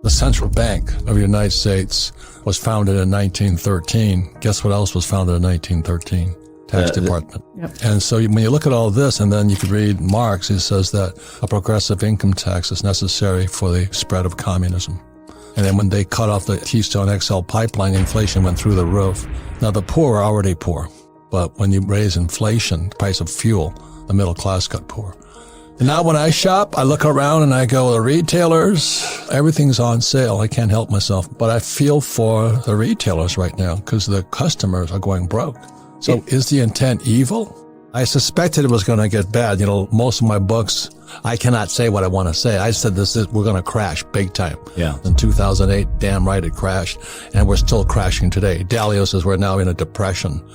The Central Bank of the United States was founded in 1913. Guess what else was founded in 1913? Tax Department. Yep. And so when you look at all this, and then you could read Marx, he says that a progressive income tax is necessary for the spread of communism. And then when they cut off the Keystone XL pipeline, inflation went through the roof. Now the poor are already poor, but when you raise inflation, the price of fuel, the middle class got poor. And now when I shop, I look around and I go, the retailers, everything's on sale. I can't help myself. But I feel for the retailers right now because the customers are going broke. So is the intent evil? I suspected it was going to get bad. Most of my books, I cannot say what I want to say. I said we're going to crash big time. Yeah. In 2008, damn right it crashed. And we're still crashing today. Dalio says we're now in a depression.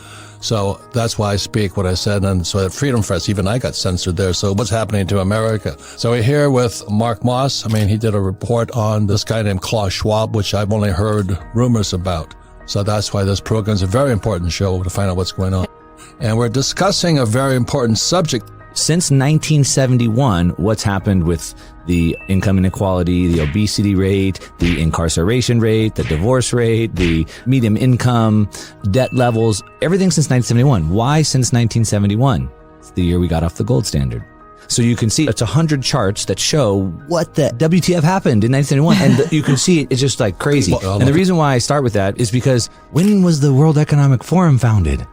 So that's why I speak what I said. And so at Freedom Fest, even I got censored there. So what's happening to America? So we're here with Mark Moss. He did a report on this guy named Klaus Schwab, which I've only heard rumors about. So that's why this program is a very important show to find out what's going on. And we're discussing a very important subject. Since 1971, what's happened with the income inequality, the obesity rate, the incarceration rate, the divorce rate, the median income, debt levels, everything since 1971. Why since 1971? It's the year we got off the gold standard. So you can see it's 100 charts that show what the WTF happened in 1971. And you can see it's just like crazy. And the reason why I start with that is because when was the World Economic Forum founded?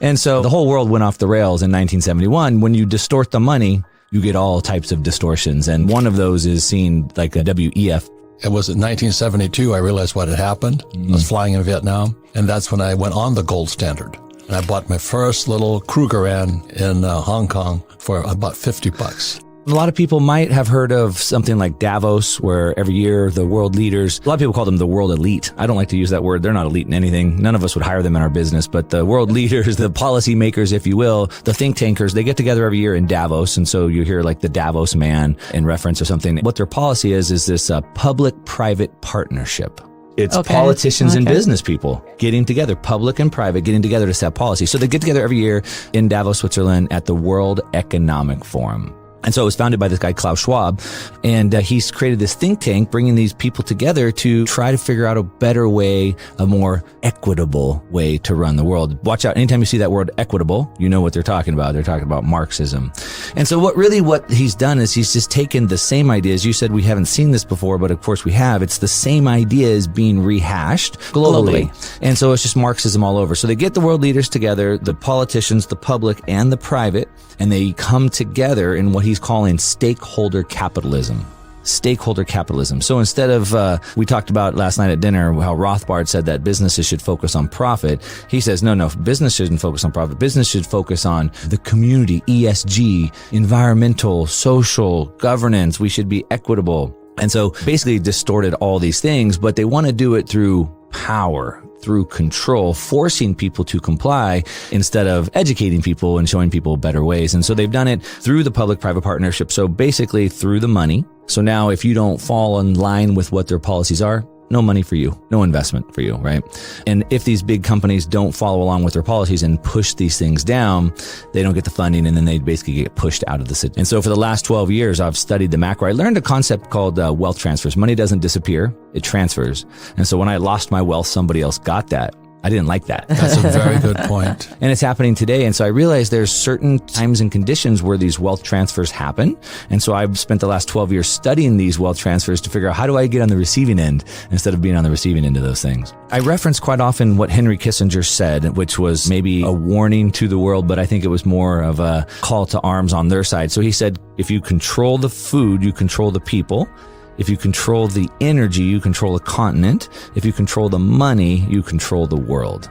And so the whole world went off the rails in 1971. When you distort the money, you get all types of distortions. And one of those is seen like a WEF. It was in 1972 I realized what had happened. I was flying in Vietnam, and that's when I went on the gold standard. And I bought my first little Krugerrand in Hong Kong for about $50. A lot of people might have heard of something like Davos, where every year the world leaders, a lot of people call them the world elite. I don't like to use that word. They're not elite in anything. None of us would hire them in our business, but the world leaders, the policy makers, if you will, the think tankers, they get together every year in Davos. And so you hear like the Davos man in reference or something. What their policy is this public-private partnership. It's politicians and business people getting together, public and private, getting together to set policy. So they get together every year in Davos, Switzerland at the World Economic Forum. And so it was founded by this guy, Klaus Schwab, and he's created this think tank, bringing these people together to try to figure out a better way, a more equitable way to run the world. Watch out. Anytime you see that word equitable, you know what they're talking about. They're talking about Marxism. And so what he's done is he's just taken the same ideas. You said we haven't seen this before, but of course we have. It's the same ideas being rehashed globally. And so it's just Marxism all over. So they get the world leaders together, the politicians, the public, and the private, and they come together in what he's calling stakeholder capitalism. Stakeholder capitalism. So instead of, we talked about last night at dinner how Rothbard said that businesses should focus on profit. He says, no, business shouldn't focus on profit. Business should focus on the community, ESG, environmental, social, governance. We should be equitable. And so basically distorted all these things, but they want to do it through power, through control, forcing people to comply instead of educating people and showing people better ways. And so they've done it through the public-private partnership. So basically through the money. So now if you don't fall in line with what their policies are, no money for you, no investment for you, right? And if these big companies don't follow along with their policies and push these things down, they don't get the funding, and then they basically get pushed out of the city. And so for the last 12 years, I've studied the macro. I learned a concept called wealth transfers. Money doesn't disappear, it transfers. And so when I lost my wealth, somebody else got that. I didn't like that. That's a very good point. And it's happening today. And so I realized there's certain times and conditions where these wealth transfers happen. And so I've spent the last 12 years studying these wealth transfers to figure out how do I get on the receiving end instead of being on the receiving end of those things. I reference quite often what Henry Kissinger said, which was maybe a warning to the world, but I think it was more of a call to arms on their side. So he said, if you control the food, you control the people. If you control the energy, you control the continent. If you control the money, you control the world.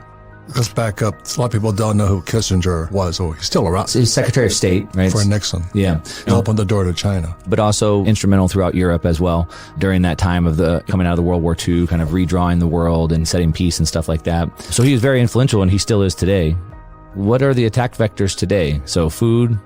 Let's back up. A lot of people don't know who Kissinger was. Oh, he's still around. He's Secretary of State, right? For Nixon. Yeah. He opened the door to China. But also instrumental throughout Europe as well during that time of the coming out of the World War II, kind of redrawing the world and setting peace and stuff like that. So he was very influential, and he still is today. What are the attack vectors today? So food,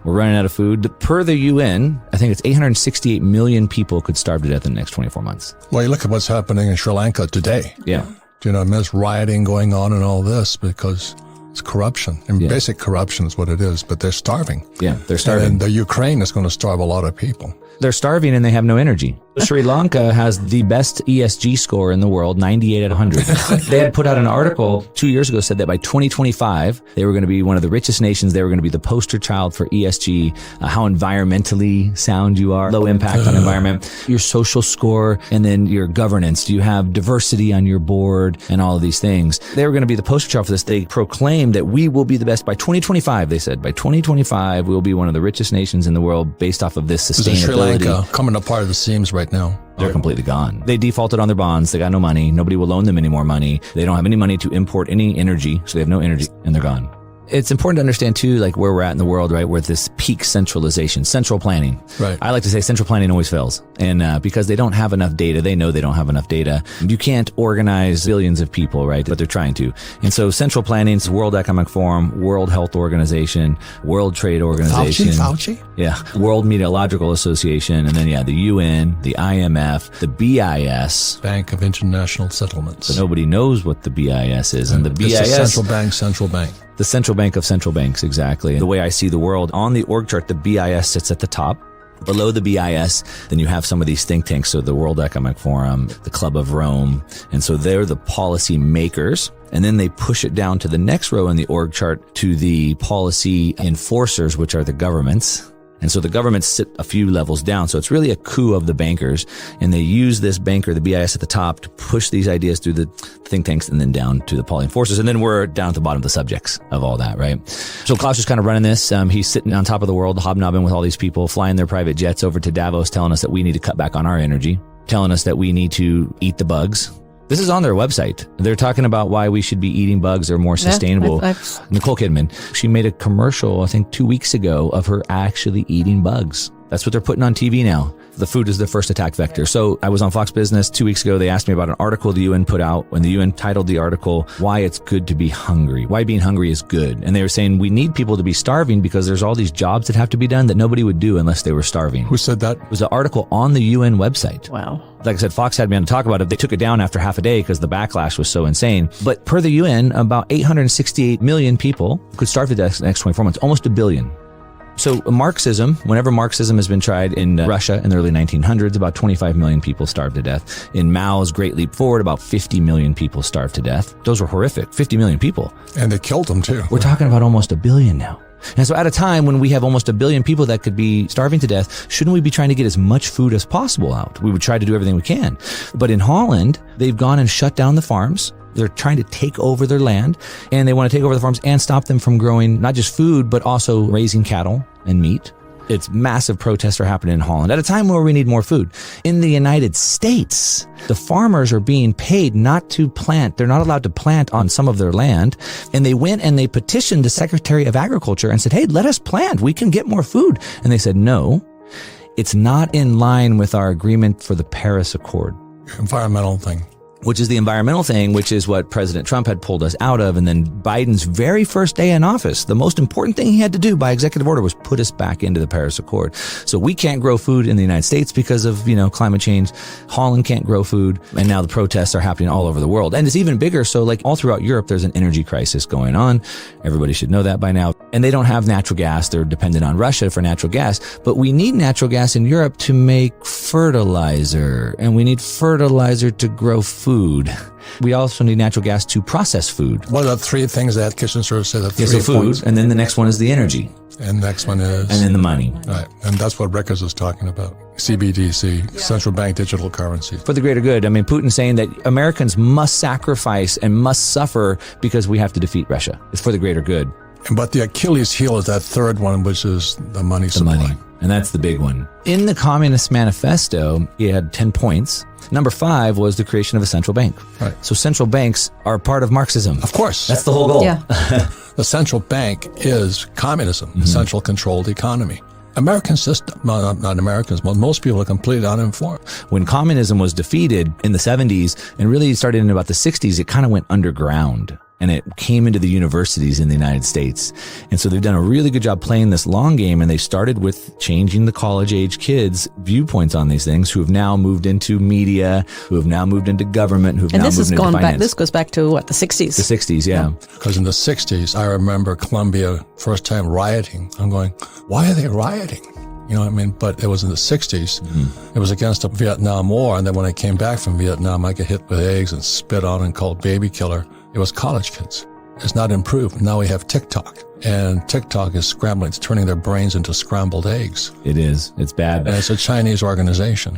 we're running out of food. Per the UN, I think it's 868 million people could starve to death in the next 24 months. Well, you look at what's happening in Sri Lanka today. Yeah. There's rioting going on and all this because it's corruption. And basic corruption is what it is, but they're starving. Yeah, they're starving. And the Ukraine is going to starve a lot of people. They're starving and they have no energy. Sri Lanka has the best ESG score in the world, 98 out of 100. They had put out an article 2 years ago, said that by 2025, they were going to be one of the richest nations. They were going to be the poster child for ESG, how environmentally sound you are, low impact on environment, your social score, and then your governance. Do you have diversity on your board and all of these things? They were going to be the poster child for this. They proclaimed that we will be the best by 2025. They said by 2025, we will be one of the richest nations in the world based off of this sustainability. Sri Lanka coming apart at the seams right now. They're completely gone. They defaulted on their bonds. They got no money. Nobody will loan them any more money. They don't have any money to import any energy. So they have no energy and they're gone. It's important to understand too, like where we're at in the world, right? Where this peak centralization, central planning. Right. I like to say central planning always fails. And because they don't have enough data, they know they don't have enough data. You can't organize billions of people, right? But they're trying to. And so central planning is World Economic Forum, World Health Organization, World Trade Organization. Fauci? Yeah. World Meteorological Association. And then, the UN, the IMF, the BIS. Bank of International Settlements. But nobody knows what the BIS is. And the BIS. It's a central bank. The central bank of central banks, exactly. The way I see the world, on the org chart, the BIS sits at the top. Below the BIS, then you have some of these think tanks, so the World Economic Forum, the Club of Rome, and so they're the policy makers. And then they push it down to the next row in the org chart to the policy enforcers, which are the governments. And so the governments sit a few levels down. So it's really a coup of the bankers. And they use this banker, the BIS at the top, to push these ideas through the think tanks and then down to the policy enforcers. And then we're down at the bottom of the subjects of all that, right? So Klaus is kind of running this. He's sitting on top of the world, hobnobbing with all these people, flying their private jets over to Davos, telling us that we need to cut back on our energy, telling us that we need to eat the bugs. This is on their website. They're talking about why we should be eating bugs. They're more sustainable. Nicole Kidman, she made a commercial, I think 2 weeks ago, of her actually eating bugs. That's what they're putting on TV now. The food is the first attack vector. So I was on Fox Business 2 weeks ago. They asked me about an article the UN put out when the UN titled the article, Why It's Good to Be Hungry. Why being hungry is good. And they were saying we need people to be starving because there's all these jobs that have to be done that nobody would do unless they were starving. Who said that? It was an article on the UN website. Wow. Like I said, Fox had me on to talk about it. They took it down after half a day because the backlash was so insane. But per the UN, about 868 million people could starve to death in the next 24 months, almost a billion. So Marxism, whenever Marxism has been tried in Russia in the early 1900s, about 25 million people starved to death. In Mao's Great Leap Forward, about 50 million people starved to death. Those were horrific. 50 million people. And they killed them too. We're talking about almost a billion now. And so at a time when we have almost a billion people that could be starving to death, shouldn't we be trying to get as much food as possible out? We would try to do everything we can. But in Holland, they've gone and shut down the farms. They're trying to take over their land, and they want to take over the farms and stop them from growing not just food, but also raising cattle and meat. It's massive protests are happening in Holland at a time where we need more food. In the United States, the farmers are being paid not to plant. They're not allowed to plant on some of their land. And they went and they petitioned the Secretary of Agriculture and said, hey, let us plant. We can get more food. And they said, no, it's not in line with our agreement for the Paris Accord. Environmental thing. Which is the environmental thing, which is what President Trump had pulled us out of. And then Biden's very first day in office, the most important thing he had to do by executive order was put us back into the Paris Accord. So we can't grow food in the United States because of, climate change. Holland can't grow food. And now the protests are happening all over the world. And it's even bigger. So like all throughout Europe, there's an energy crisis going on. Everybody should know that by now. And they don't have natural gas. They're dependent on Russia for natural gas. But we need natural gas in Europe to make fertilizer. And we need fertilizer to grow food. We also need natural gas to process food. What are the three things that Kissinger said? So food, points. And then the next one is the energy. And the next one is? And then the money. Right. And that's what Rickers is talking about. CBDC, central bank digital currency. For the greater good. I mean, Putin's saying that Americans must sacrifice and must suffer because we have to defeat Russia. It's for the greater good. But the Achilles heel is that third one, which is the money supply. Money. And that's the big one. In the Communist Manifesto, he had 10 points. Number 5 was the creation of a central bank. Right. So central banks are part of Marxism. Of course. That's the whole goal. Yeah. The central bank is communism, the central controlled economy. American system, well, not Americans, but most people are completely uninformed. When communism was defeated in the 70s and really started in about the 60s, it kind of went underground. And it came into the universities in the United States. And so they've done a really good job playing this long game. And they started with changing the college-age kids' viewpoints on these things, who have now moved into media, who have now moved into government, who have now moved into finance. This goes back to what, the 60s? The 60s, yeah. Because in the 60s, I remember Columbia first time rioting. I'm going, why are they rioting? You know what I mean? But it was in the 60s. It was against the Vietnam War. And then when I came back from Vietnam, I got hit with eggs and spit on and called baby killer. It was college kids. It's not improved. Now we have TikTok. And TikTok is scrambling. It's turning their brains into scrambled eggs. It is. It's bad. And it's a Chinese organization.